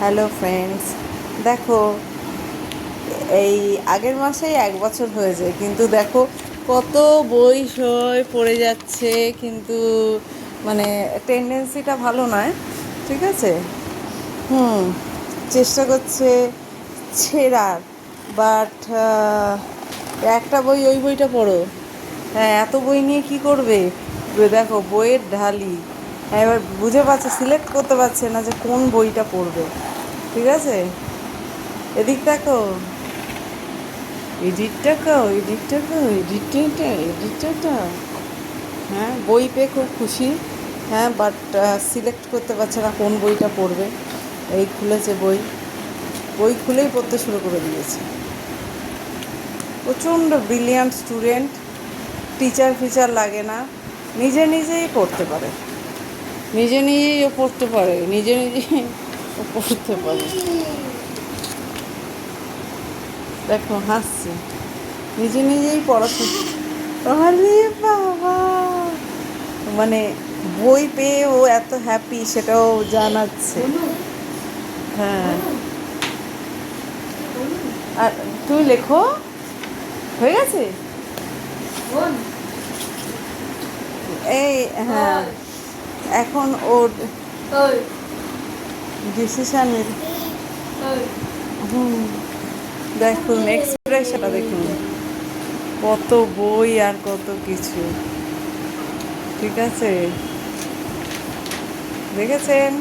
Hello friends, দেখো এই আগের মাসেই 1 বছর হয়েছে, কিন্তু দেখো কত বই সই পড়ে যাচ্ছে, কিন্তু মানে টেন্ডেন্সিটা ভালো নয়। ঠিক আছে। হুম। চেষ্টা করছে ছেঁড়ার, বাট একটা বই, ওই বইটা পড়ো। হ্যাঁ, এত বই নিয়ে কি করবে? দেখো বইয়ের ঢালি। হ্যাঁ, এবার বুঝে পাচ্ছে, সিলেক্ট করতে পারছে না যে কোন বইটা পড়বে। ঠিক আছে। এদিক দেখো, এডিটটা। হ্যাঁ, বই পেয়ে খুব খুশি। হ্যাঁ, বাট সিলেক্ট করতে পারছে না কোন বইটা পড়বে। এই খুলেছে বই, বই খুলেই পড়তে শুরু করে দিয়েছে। প্রচণ্ড ব্রিলিয়ান্ট স্টুডেন্ট, টিচার ফিচার লাগে না, নিজে নিজেই পড়তে পারে, নিজে নিজেই ও পড়তে পারে, নিজে নিজেই ও পড়তে পারে। দেখো হাসছে, নিজে নিজেই পড়াশোনা। আরে বাবা, মানে বই পেয়ে ও এত হ্যাপি সেটাও জানাচ্ছে। হ্যাঁ, আর তুমি লেখো, হয়ে গেছে। এই, হ্যাঁ, এখন ওর ডিসিশন। হুম, দেখুন এক্সপ্রেশনটা দেখুন, কত বই আর কত কিছু। ঠিক আছে, দেখেছেন?